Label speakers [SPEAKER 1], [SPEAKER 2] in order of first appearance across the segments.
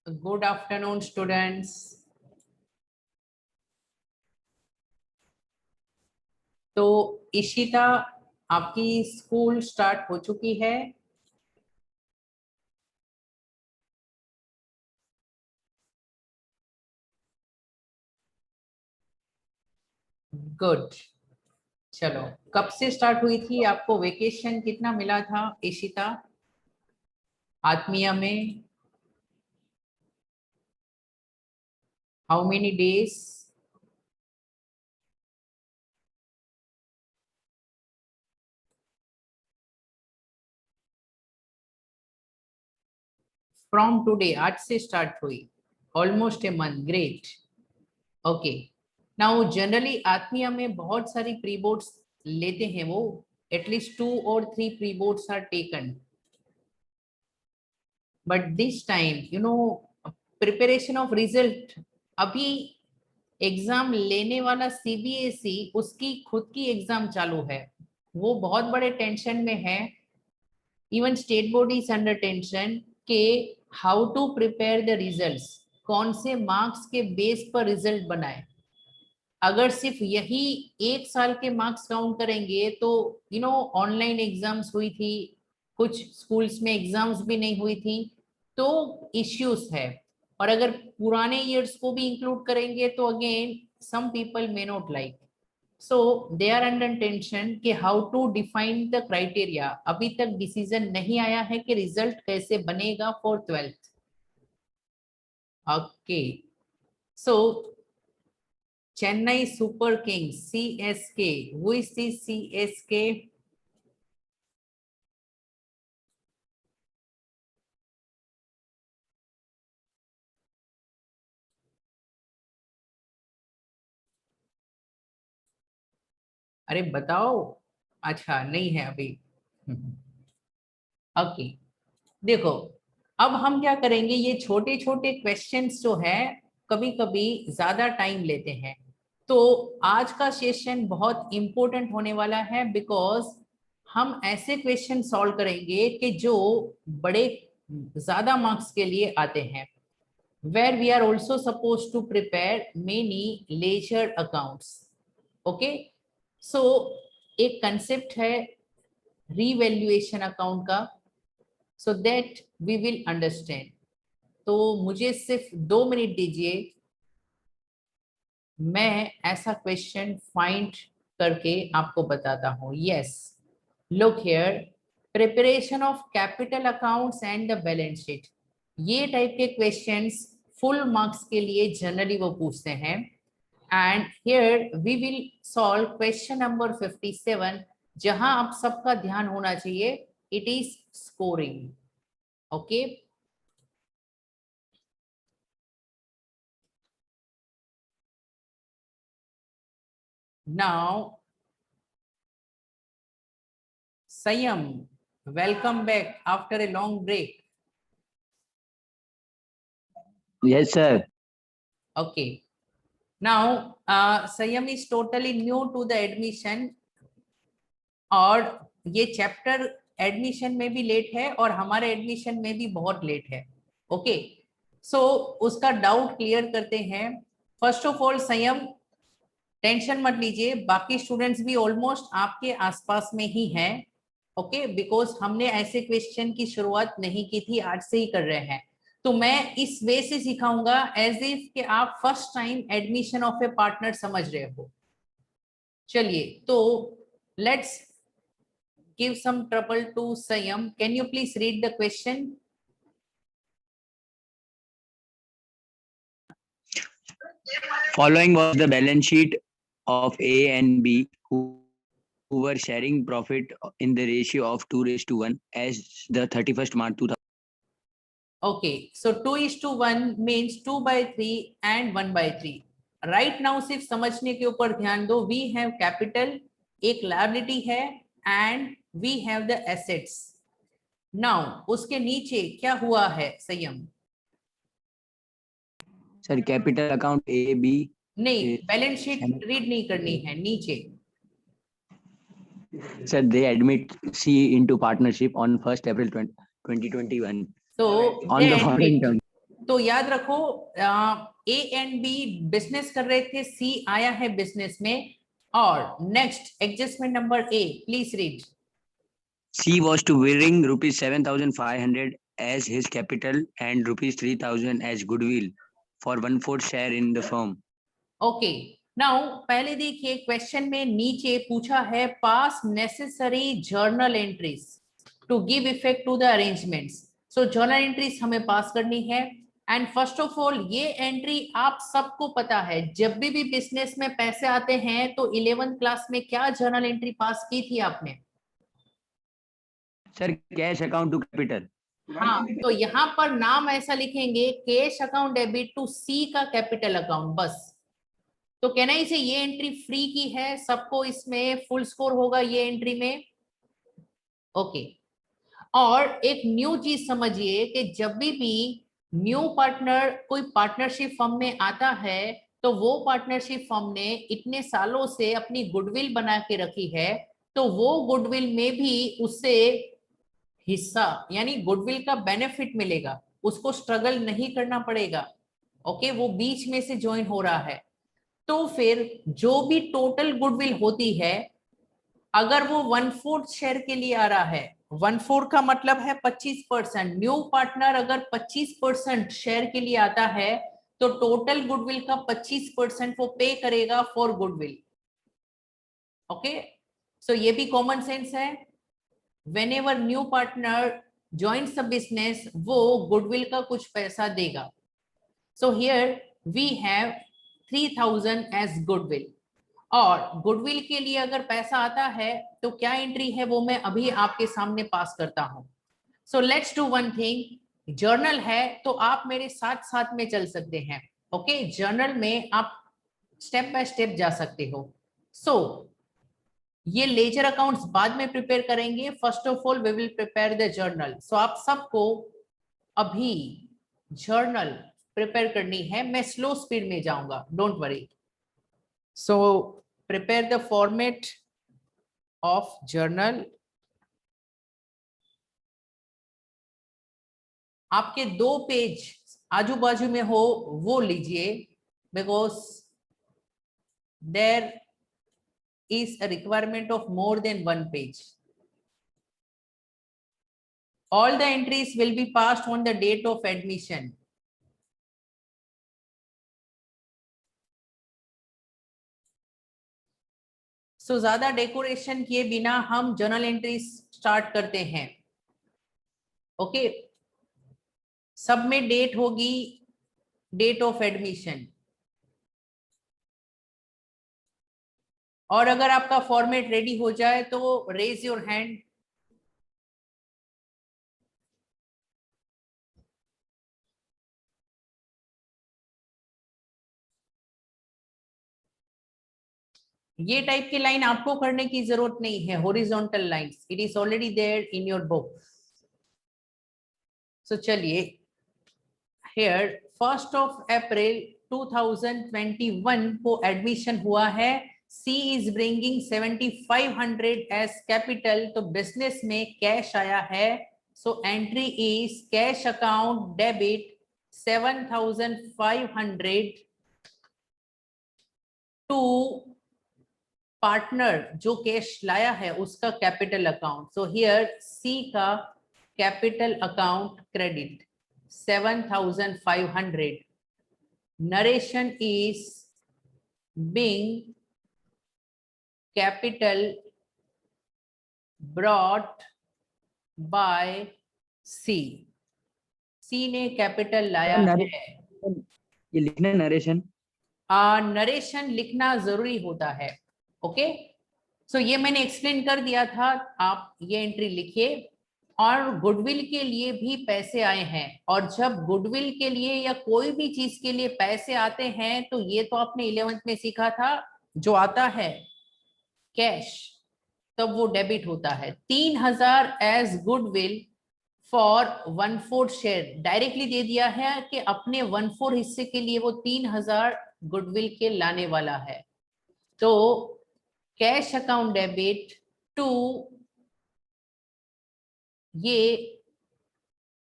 [SPEAKER 1] Good afternoon, students. तो इशिता, आपकी school start हो चुकी है? गुड। चलो, कब से स्टार्ट हुई थी? आपको वेकेशन कितना मिला था इशिता, आत्मीय में? How many days? From today, आज से स्टार्ट हुई। Almost a month. Great. Okay. Now generally आत्मीय में बहुत सारी प्री बोर्ड्स लेते हैं वो। एटलीस्ट 2 और 3 pre boards are taken, but this time preparation of result. अभी एग्जाम लेने वाला सीबीएसई, उसकी खुद की एग्जाम चालू है, वो बहुत बड़े टेंशन में है। Even state board is under tension के how to prepare the results, कौन से मार्क्स के बेस पर रिजल्ट बनाए। अगर सिर्फ यही एक साल के मार्क्स काउंट करेंगे तो ऑनलाइन एग्जाम्स हुई थी, कुछ स्कूल्स में एग्जाम्स भी नहीं हुई थी, तो इश्यूज है। और अगर पुराने ईयर्स को भी इंक्लूड करेंगे तो again some people may not like, so they are under tension कि how to define the criteria. अभी तक डिसीजन नहीं आया है कि रिजल्ट कैसे बनेगा for 12th। Okay. So Chennai Super Kings, CSK. Who is the CSK? अरे बताओ। अच्छा, नहीं है अभी। ओके। देखो, अब हम क्या करेंगे, ये छोटे छोटे क्वेश्चंस जो है कभी कभी ज्यादा टाइम लेते हैं। तो आज का सेशन बहुत इंपॉर्टेंट होने वाला है, बिकॉज हम ऐसे क्वेश्चन सॉल्व करेंगे कि जो बड़े ज्यादा मार्क्स के लिए आते हैं, where we are also supposed to prepare many leisure accounts. Okay, so एक concept है revaluation account का, so that we will understand. तो मुझे सिर्फ 2 मिनट दीजिए, मैं ऐसा क्वेश्चन फाइंड करके आपको बताता हूँ। Yes, look here, preparation of capital accounts and the balance sheet. ये टाइप के क्वेश्चंस फुल मार्क्स के लिए जनरली वो पूछते हैं। And here we will solve question number 57, जहां आप सबका ध्यान होना चाहिए, it is scoring. Okay, now Sayam, welcome back after a long break.
[SPEAKER 2] Yes, sir.
[SPEAKER 1] Okay. Now, Sayam is totally new to the admission, और ये चैप्टर एडमिशन में भी लेट है और हमारे एडमिशन में भी बहुत लेट है। ओके, सो उसका डाउट क्लियर करते हैं। फर्स्ट ऑफ ऑल संयम, टेंशन मत लीजिए, बाकी स्टूडेंट्स भी ऑलमोस्ट आपके आसपास में ही हैं। ओके, बिकॉज हमने ऐसे क्वेश्चन की शुरुआत नहीं की थी, आज से ही कर रहे हैं। तो मैं इस वे से सिखाऊंगा एज इफ कि आप first time admission of A partner समझ रहे हो। चलिए, तो let's give some trouble to Sayam. Can you please read the question?
[SPEAKER 2] Following was the balance sheet of A and B who were sharing profit in the ratio of 2:1 as the 31st March 2000.
[SPEAKER 1] Okay, so 2:1 means 2/3 and 1/3. Right now सिर्फ समझने के ऊपर ध्यान दो। We have capital, एक liability है, and we have the assets. Now उसके नीचे क्या हुआ है Sanyam?
[SPEAKER 2] Sir capital account A B
[SPEAKER 1] नहीं, बैलेंस शीट रीड नहीं करनी है, नीचे।
[SPEAKER 2] Sir they admit C into partnership on 1st April 2021.
[SPEAKER 1] So
[SPEAKER 2] on the following terms.
[SPEAKER 1] तो याद रखो ए एंड बी बिजनेस कर रहे थे, सी आया है बिजनेस में। और next adjustment number A, please read.
[SPEAKER 2] C was to bring rupees 7,500 as his capital and rupees 3,000 as goodwill for 1/4 share in the firm.
[SPEAKER 1] Okay, now पहले देखिए क्वेश्चन में नीचे पूछा है pass necessary journal entries to give effect to the arrangements. So journal entries हमें pass करनी है। And first of all ये एंट्री आप सबको पता है, जब भी बिजनेस में पैसे आते हैं तो 11th क्लास में क्या जर्नल एंट्री पास की थी आपने?
[SPEAKER 2] Sir cash account to capital.
[SPEAKER 1] हाँ, तो यहाँ पर नाम ऐसा लिखेंगे cash account debit to C का कैपिटल अकाउंट, बस। तो कहना ही से ये एंट्री फ्री की है, सबको इसमें फुल स्कोर होगा ये एंट्री में। ओके, और एक न्यू चीज समझिए कि जब भी न्यू पार्टनर कोई पार्टनरशिप फर्म में आता है तो वो पार्टनरशिप फर्म ने इतने सालों से अपनी गुडविल बना के रखी है, तो वो गुडविल में भी उससे हिस्सा यानी गुडविल का बेनिफिट मिलेगा, उसको स्ट्रगल नहीं करना पड़ेगा। ओके, वो बीच में से ज्वाइन हो रहा है। तो फिर जो भी टोटल गुडविल होती है, अगर वो 1/4 शेयर के लिए आ रहा है, 1/4 का मतलब है 25%। न्यू पार्टनर अगर 25% शेयर के लिए आता है तो टोटल गुडविल का 25% वो पे करेगा फॉर गुडविल। ओके, सो ये भी कॉमन सेंस है। whenever new partner joins the business वो गुडविल का कुछ पैसा देगा। so here we have 3,000 as goodwill। और गुडविल के लिए अगर पैसा आता है तो क्या एंट्री है वो मैं अभी आपके सामने पास करता हूं। So let's do one thing, journal है तो आप मेरे साथ साथ में चल सकते हैं। ओके, जर्नल में आप स्टेप बाय स्टेप जा सकते हो। सो ये लेजर अकाउंट्स बाद में प्रिपेयर करेंगे, first of all we will prepare the journal. So आप सबको अभी जर्नल प्रिपेयर करनी है, मैं स्लो स्पीड में जाऊंगा, don't worry. So prepare the format of journal. आपके 2 पेज आजू बाजू में हो वो लीजिए, because there is a requirement of more than 1 page. All the entries will be passed on the date of admission. So ज्यादा डेकोरेशन किए बिना हम जर्नल एंट्रीज स्टार्ट करते हैं। ओके, सब में डेट होगी, डेट ऑफ एडमिशन। और अगर आपका फॉर्मेट रेडी हो जाए तो रेज योर हैंड। ये टाइप की लाइन आपको करने की जरूरत नहीं है, horizontal lines, it is already there in your book. So चलिए, हियर 1 अप्रैल 2021 को एडमिशन हुआ है। C is bringing 7,500 as capital, तो बिजनेस में कैश आया है। So entry is cash account debit 7,500 to partner जो कैश लाया है उसका capital account. So here C का capital account credit 7,500। Narration is being capital brought by C। C ने कैपिटल लाया है।
[SPEAKER 2] ये लिखना नरेशन,
[SPEAKER 1] नरेशन लिखना जरूरी होता है। ओके, सो ये मैंने एक्सप्लेन कर दिया था, आप ये एंट्री लिखिए। और गुडविल के लिए भी पैसे आए हैं, और जब गुडविल के लिए या कोई भी चीज के लिए पैसे आते हैं तो ये तो आपने 11th में सीखा था, जो आता है कैश तब वो डेबिट होता है। 3,000 as goodwill for 1/4 share directly दे दिया है कि अपने 1/4 हिस्से के लिए वो 3,000 गुडविल के लाने वाला है। तो कैश अकाउंट डेबिट टू ये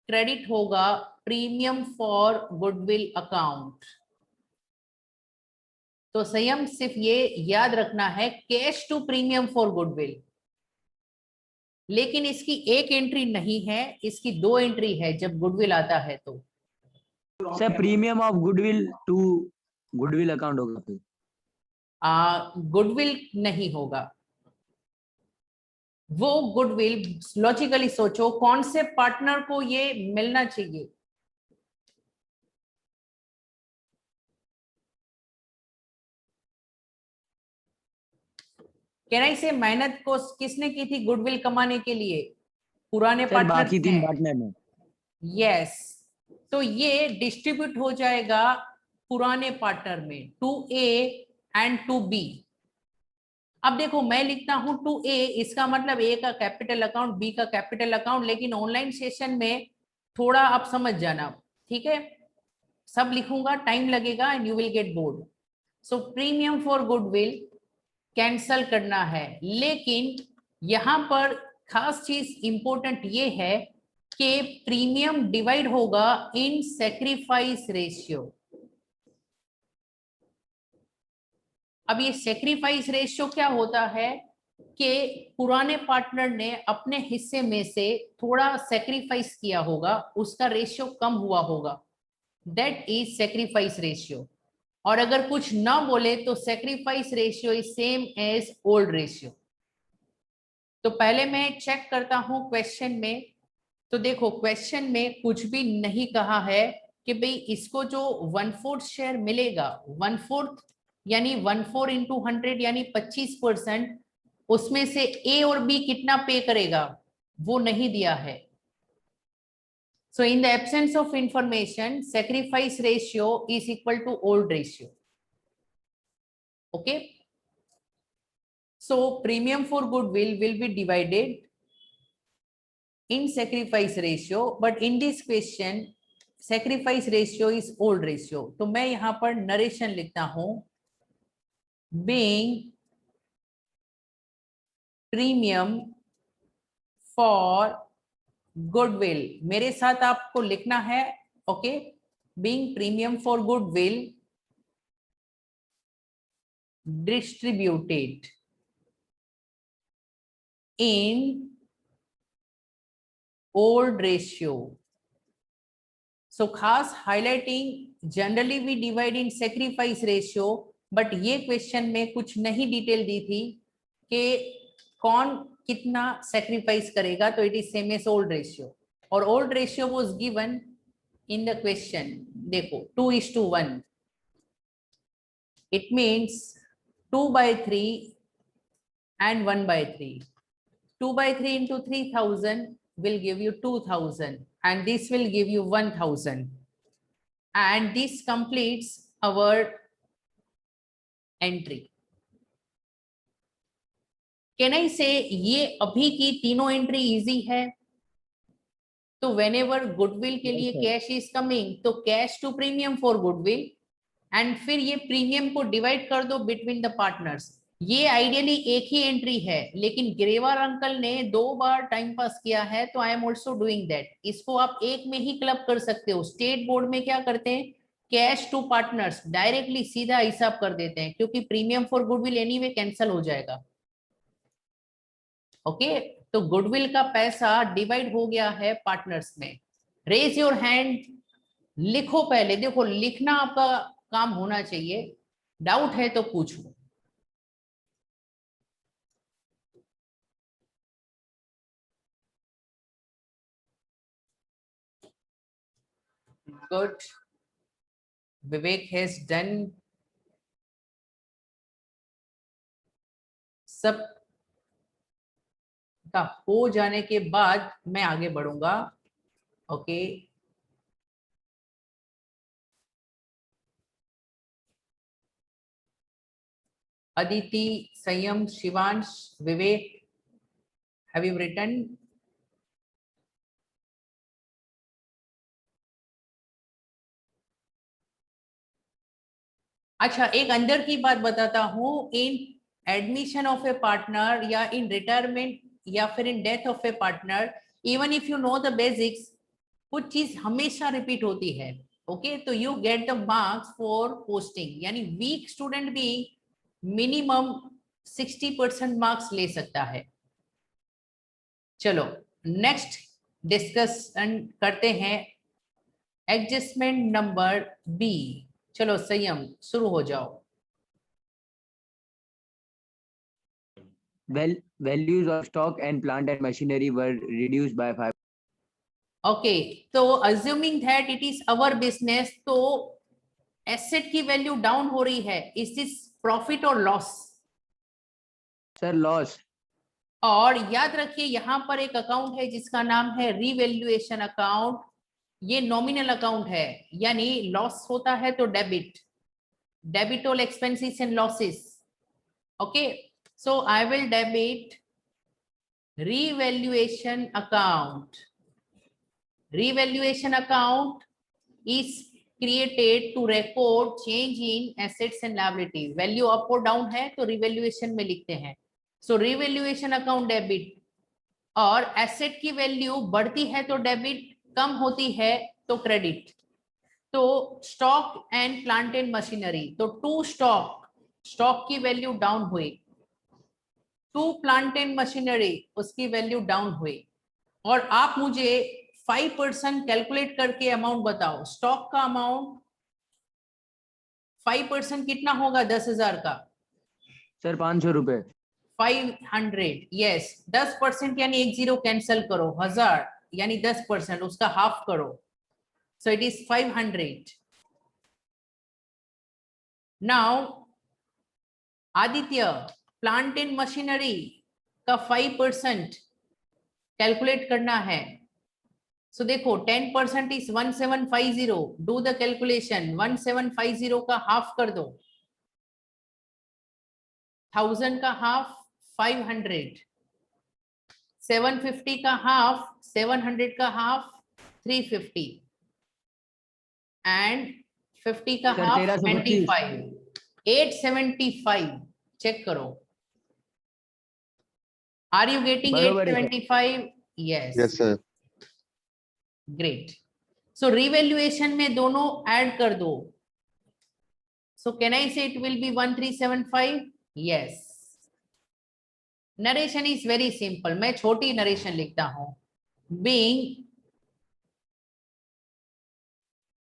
[SPEAKER 1] क्रेडिट होगा प्रीमियम फॉर गुडविल अकाउंट। तो संयम सिर्फ ये याद रखना है, cash to premium for goodwill, लेकिन इसकी एक एंट्री नहीं है, इसकी दो एंट्री है जब गुडविल आता है तो।
[SPEAKER 2] Sir premium of goodwill to goodwill account होगा फिर?
[SPEAKER 1] गुडविल नहीं होगा, वो गुडविल लॉजिकली सोचो कौन से पार्टनर को ये मिलना चाहिए। कह रही से मेहनत को किसने की थी गुडविल कमाने के लिए? पुराने
[SPEAKER 2] सर बाकी तीन
[SPEAKER 1] पार्टनर
[SPEAKER 2] पार्टनर में।
[SPEAKER 1] यस, तो ये डिस्ट्रीब्यूट हो जाएगा पुराने पार्टनर में, to A and to B. अब देखो मैं लिखता हूं टू ए, इसका मतलब ए का कैपिटल अकाउंट, बी का कैपिटल अकाउंट, लेकिन ऑनलाइन सेशन में थोड़ा आप समझ जाना, ठीक है? सब लिखूंगा, टाइम लगेगा and you will get bored. So premium for goodwill cancel करना है, लेकिन यहां पर खास चीज इंपॉर्टेंट ये है कि प्रीमियम डिवाइड होगा इन सेक्रीफाइस रेशियो। अब ये सेक्रीफाइस रेशियो क्या होता है कि पुराने पार्टनर ने अपने हिस्से में से थोड़ा सेक्रीफाइस किया होगा, उसका रेशियो कम हुआ होगा, दैट इज सेक्रीफाइस रेशियो। और अगर कुछ ना बोले तो sacrifice ratio is same as old ratio. तो पहले मैं चेक करता हूं क्वेश्चन में, तो देखो क्वेश्चन में कुछ भी नहीं कहा है कि भाई इसको जो 1/4 शेयर मिलेगा, 1/4 यानी 1/4 इंटू 100 यानी 25%, उसमें से ए और बी कितना पे करेगा वो नहीं दिया है। So in the absence of information, sacrifice ratio is equal to old ratio. Okay. So premium for goodwill will be divided in sacrifice ratio, but in this question sacrifice ratio is old ratio. तो मैं यहां पर narration लिखता हूं, being premium for goodwill, मेरे साथ आपको लिखना है, okay? being premium for goodwill distributed in old ratio. So खास highlighting, generally we divide in sacrifice ratio, but ये क्वेश्चन में कुछ नहीं डिटेल दी थी कि कौन कितना सेक्रीफाइस करेगा, तो it is same as old ratio. और old ratio was given in the question, देखो 2:1, it means 2/3 and 1/3. 2/3 into 3000 will give you 2000, and this will give you 1000, and this completes our entry. Can I say ये अभी की तीनों entry easy है? तो whenever goodwill के लिए cash is coming, तो cash to premium for goodwill, and फिर ये प्रीमियम को डिवाइड कर दो बिटवीन द पार्टनर्स। ये आइडियली एक ही एंट्री है, लेकिन ग्रेवार अंकल ने 2 बार टाइम पास किया है, तो I am also doing that. इसको आप एक में ही क्लब कर सकते हो। स्टेट बोर्ड में क्या करते हैं, कैश टू पार्टनर्स डायरेक्टली सीधा हिसाब कर देते हैं, क्योंकि premium for goodwill anyway cancel हो जाएगा। ओके, तो गुडविल का पैसा डिवाइड हो गया है पार्टनर्स में। रेज योर हैंड, लिखो पहले, देखो लिखना आपका काम होना चाहिए, डाउट है तो पूछो। Good, Vivek has done. सब का हो जाने के बाद मैं आगे बढ़ूंगा। ओके, अदिति, संयम, शिवांश, विवेक, हैव यू रिटन? अच्छा, एक अंदर की बात बताता हूं, इन एडमिशन ऑफ ए पार्टनर या इन रिटायरमेंट या फिर in death of A partner, even if you know the basics, कुछ चीज हमेशा रिपीट होती है, ओके, तो you get the marks for posting, यानी वीक स्टूडेंट भी मिनिमम 60% मार्क्स ले सकता है। चलो नेक्स्ट डिस्कशन करते हैं एडजस्टमेंट नंबर बी। चलो संयम शुरू हो जाओ।
[SPEAKER 2] Values of stock and plant and machinery were reduced by 5.
[SPEAKER 1] Okay, तो assuming that it is our business, तो एसेट की वैल्यू डाउन हो रही है, इज दिस प्रॉफिट और लॉस?
[SPEAKER 2] Sir, loss.
[SPEAKER 1] और याद रखिए यहां पर एक अकाउंट है जिसका नाम है रीवैल्यूएशन अकाउंट, ये नॉमिनल अकाउंट है, यानी लॉस होता है तो debit, debit all expenses and losses. Okay, so I will debit revaluation account. Revaluation account is created to record change in assets and liability. Value up or down है तो revaluation में लिखते हैं। So revaluation account debit, और asset की value बढ़ती है तो debit, कम होती है तो credit। तो stock and plant and machinery, तो टू stock की value down हुई, टू प्लांट एंड मशीनरी उसकी वैल्यू डाउन हुई, और आप मुझे 5% कैलकुलेट करके अमाउंट बताओ। स्टॉक का अमाउंट 5% कितना होगा 10,000 का?
[SPEAKER 2] सर 500 रुपए।
[SPEAKER 1] 500, यस। 10% यानी एक जीरो कैंसिल करो, 1000 यानी 10%, उसका हाफ करो, so it is 500। Now Aditya, plant and machinery का 5% कैलकुलेट करना है। सो देखो 10% इज 1750, डू द कैलकुलेशन, 1750 का हाफ कर दो, 1000 का हाफ 500, 750 का हाफ 700 का हाफ 350, एंड 50 का
[SPEAKER 2] सर,
[SPEAKER 1] हाफ
[SPEAKER 2] 1325।
[SPEAKER 1] 25, 875। चेक करो, आर यू गेटिंग
[SPEAKER 2] बरोबर है sir.
[SPEAKER 1] 875? Yes,
[SPEAKER 3] Yes, sir.
[SPEAKER 1] Great. So revaluation में दोनों ऐड कर दो, so can I say it will be 1375? yes। Narration is very simple, मैं छोटी नरेशन लिखता हूं। Being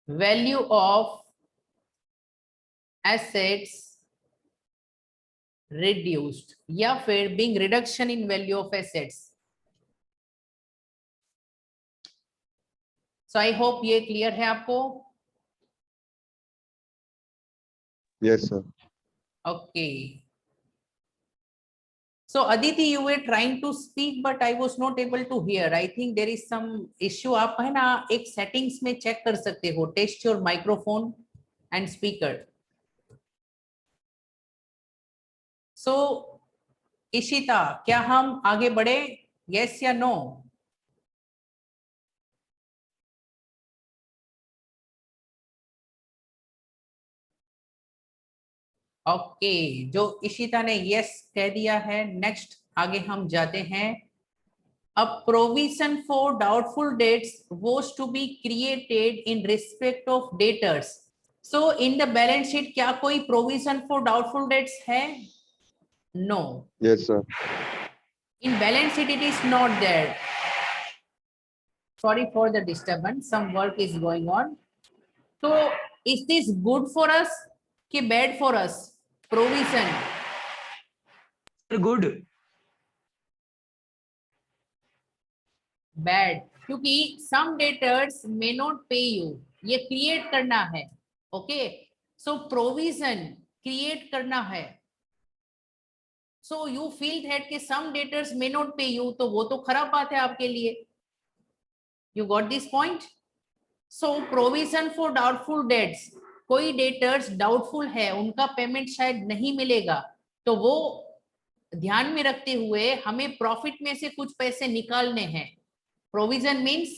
[SPEAKER 1] value of assets reduced, या फिर being reduction in value of assets. So I hope ये क्लियर है आपको।
[SPEAKER 3] Yes, sir.
[SPEAKER 1] Okay. So Aditi, you were trying to speak, but I was not able to hear. I think there is some issue. आप है ना एक settings में check कर सकते हो, test your microphone and speaker. So Ishita, क्या हम आगे बढ़े? Yes या no? ओके, जो इशिता ने यस कह दिया है, नेक्स्ट आगे हम जाते हैं। A provision for doubtful debts was to be created in respect of debtors. So in the balance sheet क्या कोई provision for doubtful debts है? No.
[SPEAKER 3] Yes, sir.
[SPEAKER 1] In balance sheet it is not there. Sorry for the disturbance, some work is going on. So is this good for us कि bad for us? Provision.
[SPEAKER 2] Sir good.
[SPEAKER 1] Bad, क्योंकि सम debtors may not पे you, ये create करना है। Okay, so provision create करना है। So you feel that कि सम debtors may not पे यू, तो वो तो खराब बात है आपके लिए। You got this point? So provision for doubtful dates, कोई डेटर्स डाउटफुल है, उनका पेमेंट शायद नहीं मिलेगा, तो वो ध्यान में रखते हुए हमें प्रॉफिट में से कुछ पैसे निकालने हैं। Provision means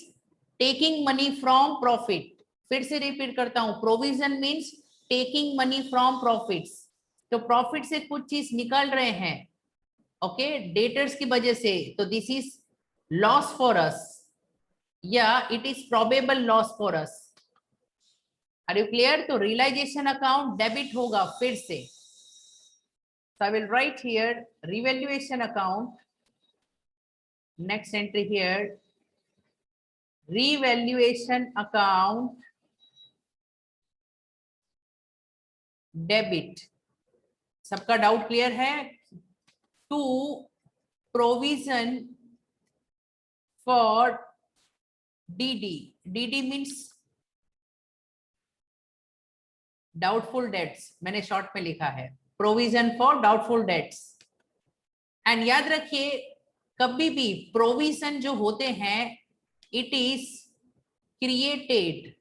[SPEAKER 1] taking money from profit. फिर से रिपीट करता हूं, provision means taking money from profits, तो प्रॉफिट से कुछ चीज निकाल रहे हैं, ओके, डेटर्स की वजह से, तो this is loss for us. या it is probable loss for us. Are you clear? तो रियलाइजेशन अकाउंट डेबिट होगा फिर से। So I will write here revaluation account. Next entry here, revaluation account debit. सबका डाउट क्लियर है? To provision for DD. DD means doubtful debts, मैंने short में लिखा है provision for doubtful debts. And याद रखिए कभी भी प्रोविजन जो होते हैं it is created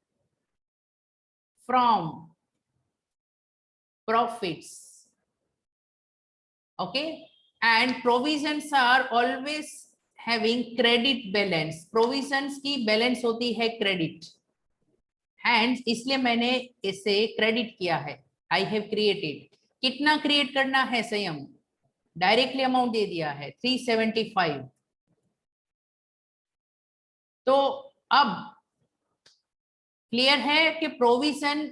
[SPEAKER 1] from profits, okay, and provisions are always having credit balance। provisions की balance होती है credit, hence इसलिए मैंने इसे credit किया है। I have created। कितना create करना है संयम? डायरेक्टली अमाउंट दे दिया है 375। तो अब क्लियर है कि प्रोविजन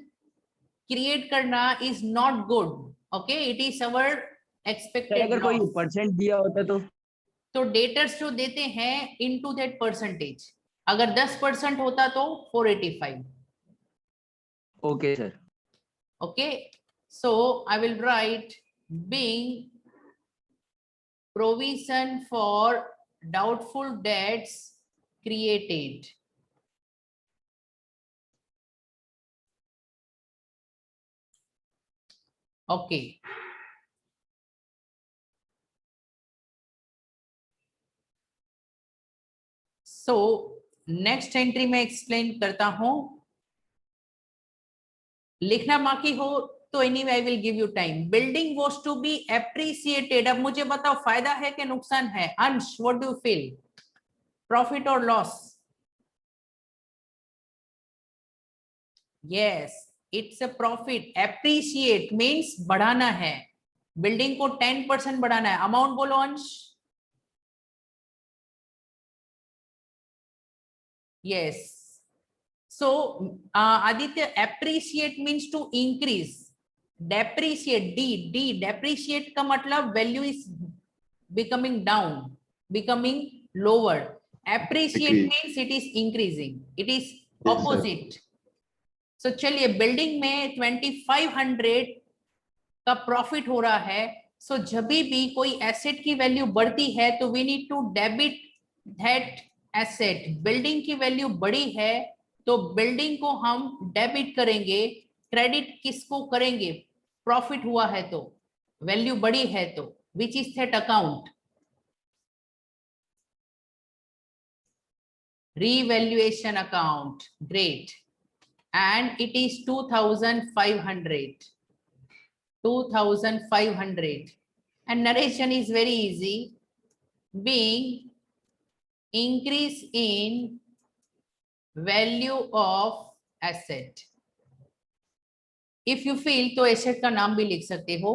[SPEAKER 1] क्रिएट करना is not good, okay, it is our expected.
[SPEAKER 2] अगर कोई परसेंट दिया होता
[SPEAKER 1] तो डेटर्स जो देते हैं इनटू दैट परसेंटेज, अगर 10% होता तो 485।
[SPEAKER 2] Okay sir.
[SPEAKER 1] Okay, so I will write being provision for doubtful debts created. Okay, so next entry में एक्सप्लेन करता हूं। लिखना बाकी हो तो anyway I will give you time. Building was to be appreciated. अब मुझे बताओ फायदा है कि नुकसान है? Ansh, what do you feel, profit और loss? Yes, it's a profit. Appreciate means बढ़ाना है, बिल्डिंग को 10% बढ़ाना है। अमाउंट बोलो Ansh. Yes, so Aditya appreciate means to increase. Depreciate, de depreciate का मतलब value is becoming down, becoming lower. Appreciate means it is increasing, it is opposite. So चलिए, building में 2500 का प्रॉफिट हो रहा है। सो जब भी कोई एसेट की वैल्यू बढ़ती है तो we need to debit that asset. Building की वैल्यू बढ़ी है तो बिल्डिंग को हम डेबिट करेंगे। क्रेडिट किसको करेंगे? प्रॉफिट हुआ है तो, वैल्यू बढ़ी है तो, which is that account? revaluation account, great, and it is 2500, 2500, and narration is very easy, being increase in value of asset। if you feel तो asset का नाम भी लिख सकते हो।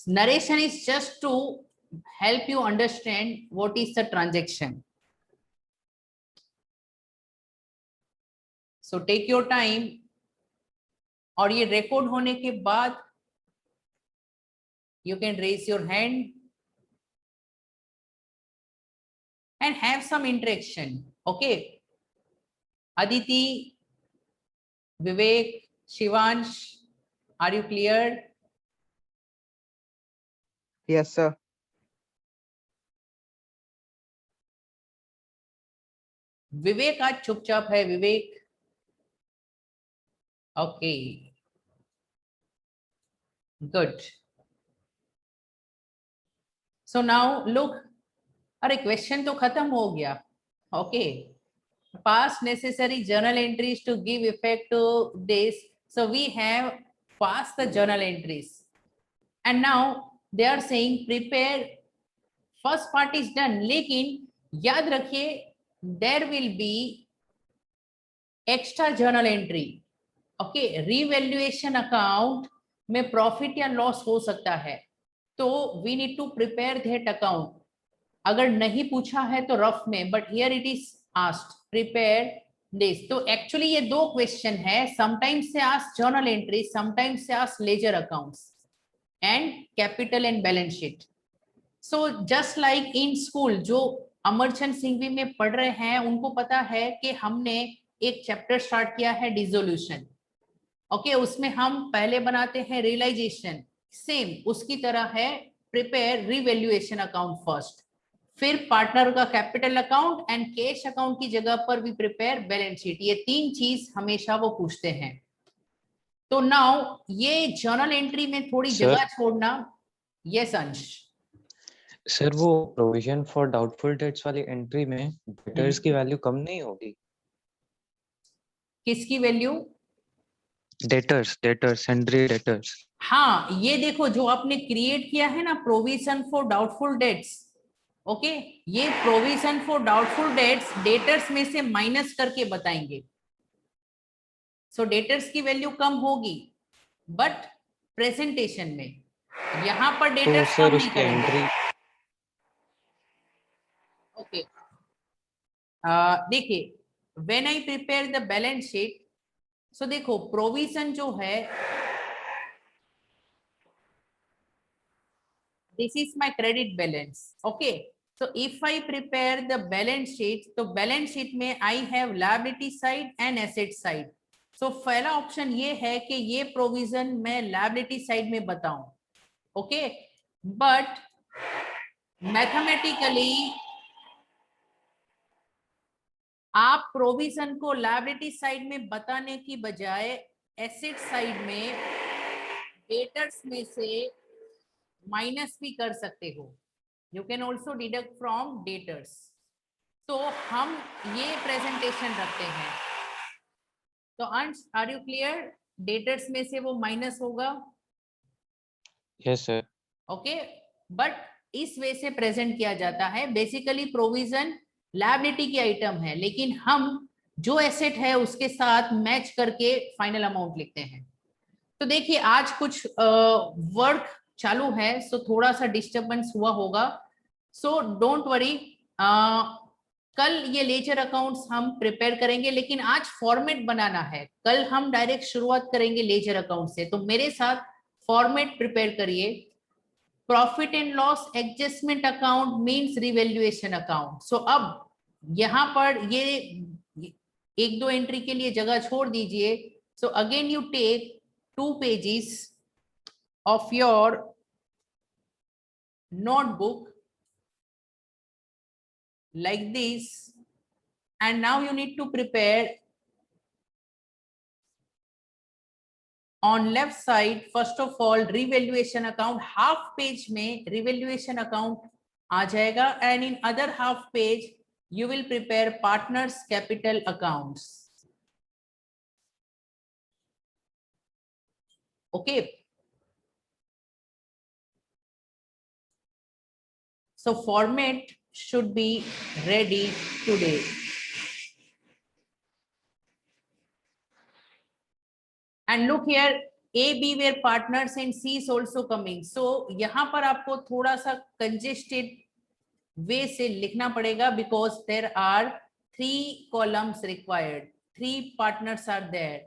[SPEAKER 1] narration is just to help you understand what is the transaction। so take your time, और ये record होने के बाद you can raise your hand and have some interaction, okay? Aditi, Vivek, Shivansh, are you clear?
[SPEAKER 4] Yes, sir.
[SPEAKER 1] विवेक आज चुपचाप है। Vivek, okay, good. So now look, अरे question तो खत्म हो गया, okay. Past necessary journal entries to give effect to this. So we have passed the journal entries, and now they are saying prepare, first part is done। लेकिन याद रखिए there will be extra journal entry, okay? revaluation account में profit या loss हो सकता है, तो we need to prepare that account। अगर नहीं पूछा है तो रफ में, but here it is asked prepare this. तो एक्चुअली ये दो क्वेश्चन है, समटाइम्स से आस्क जर्नल एंट्री, समटाइम्स से ask ledger accounts and capital and balance sheet. So just like in school, जो अमरचंद सिंघवी में पढ़ रहे हैं उनको पता है कि हमने एक चैप्टर स्टार्ट किया है डिसोल्यूशन। ओके, उसमें हम पहले बनाते हैं रियलाइजेशन, सेम उसकी तरह है प्रिपेयर रिवैल्यूएशन अकाउंट फर्स्ट, फिर पार्टनर का capital account and cash account की जगह पर भी प्रिपेयर बैलेंस शीट। ये तीन चीज हमेशा वो पूछते हैं। तो नाउ ये जर्नल एंट्री में थोड़ी
[SPEAKER 4] सर
[SPEAKER 1] जगह छोड़ना। यस अंश।
[SPEAKER 4] सर वो प्रोविजन फॉर डाउटफुल डेट्स वाली एंट्री में डेटर्स की वैल्यू कम नहीं होगी?
[SPEAKER 1] किसकी value?
[SPEAKER 4] Debtors debtors sundry debtors.
[SPEAKER 1] हाँ, ये देखो जो आपने क्रिएट किया है ना provision for doubtful debts, okay, ये provision for doubtful debts debtors में से माइनस करके बताएंगे। सो डेटर्स की वैल्यू कम होगी बट प्रेजेंटेशन में, यहां पर
[SPEAKER 4] तो
[SPEAKER 1] डेटर्स
[SPEAKER 4] सर
[SPEAKER 1] कम नहीं
[SPEAKER 4] उसकी
[SPEAKER 1] करेंगे।
[SPEAKER 4] एंट्री
[SPEAKER 1] ओके, देखिए when I prepare the balance sheet, so देखो प्रोविजन जो है, this is my credit balance. Okay, so if I prepare the balance sheet, तो balance sheet में I have liability side and asset side. So पहला option ये है कि ये प्रोविजन मैं liability side में बताऊं, ओके, बट मैथमेटिकली आप प्रोविजन को लायबिलिटी साइड में बताने की बजाय एसेट साइड में डेटर्स में से माइनस भी कर सकते हो। You can also deduct from debtors. तो हम ये प्रेजेंटेशन रखते हैं। तो अंश, आर यू क्लियर? डेटर्स में से वो माइनस होगा।
[SPEAKER 4] Yes sir.
[SPEAKER 1] ओके, बट इस वे से प्रेजेंट किया जाता है। बेसिकली प्रोविजन लायबिलिटी की आइटम है, लेकिन हम जो एसेट है उसके साथ मैच करके फाइनल अमाउंट लिखते हैं। तो देखिए आज कुछ वर्क चालू है, सो थोड़ा सा डिस्टरबेंस हुआ होगा, सो डोंट वरी। कल ये लेजर अकाउंट्स हम प्रिपेयर करेंगे, लेकिन आज फॉर्मेट बनाना है। कल हम डायरेक्ट शुरुआत करेंगे लेजर अकाउंट से, तो मेरे साथ फॉर्मेट प्रिपेयर करिए। Profit and loss adjustment account means revaluation account. So अब यहां पर ये एक दो एंट्री के लिए जगह छोड़ दीजिए। So again you take 2 pages of your notebook like this, and now you need to prepare on left side first of all revaluation account। half page में revaluation account आ जाएगा, and in other half page you will prepare partners capital accounts। okay, so format should be ready today। and look here, A, B were partners and C is also coming। so यहाँ पर आपको थोड़ा सा congested way से लिखना पड़ेगा, because there are 3 columns required, 3 partners are there।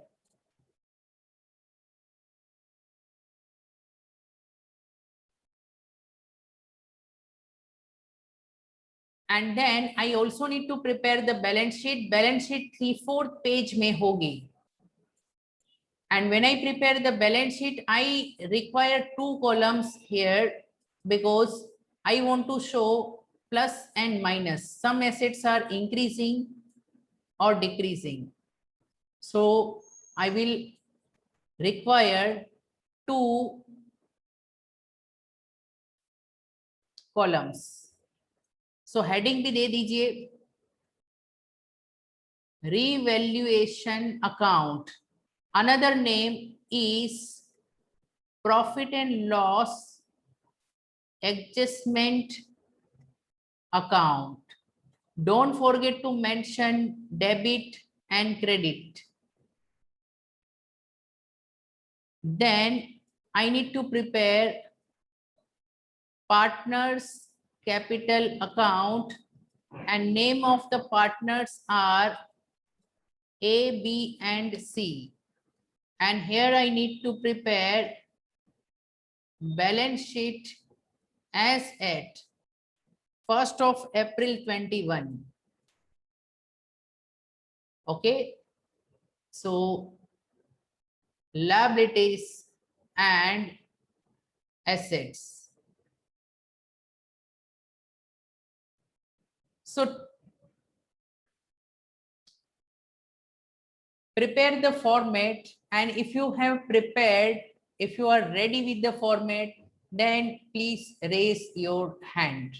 [SPEAKER 1] and then I also need to prepare the balance sheet। balance sheet 3/4 page में होगी। and when I prepare the balance sheet, I require 2 columns here, because I want to show plus and minus. Some assets are increasing or decreasing, so I will require 2 columns। so heading भी दे दीजिए, revaluation account, another name is profit and loss adjustment account। don't forget to mention debit and credit। then I need to prepare partners capital account and name of the partners are A, B, and C. And here I need to prepare balance sheet as at 1st of April 21. Okay, so liabilities and assets. So prepare the format, and if you have prepared, if you are ready with the format, then please raise your hand.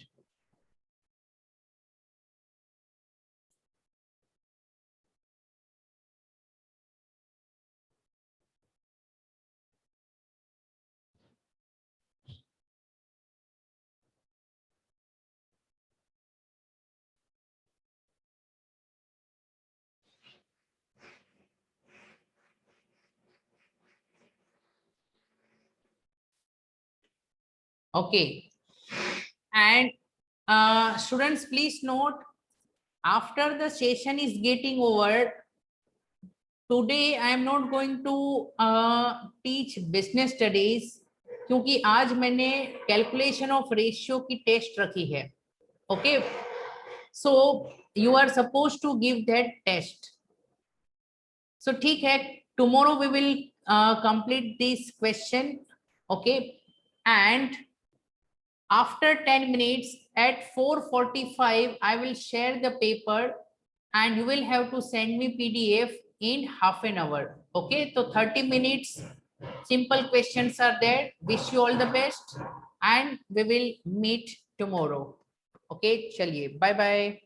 [SPEAKER 1] Okay, and students, please note, after the session is getting over, today I am not going to teach business studies, क्योंकि आज मैंने calculation of ratio की test रखी है. Okay, so you are suppose to give that test. So ठीक है, tomorrow we will complete this question. Okay, and after 10 minutes at 4:45 I will share the paper and you will have to send me PDF in half an hour. Okay, so 30 minutes simple questions are there. Wish you all the best and we will meet tomorrow. Okay, chaliye, bye bye.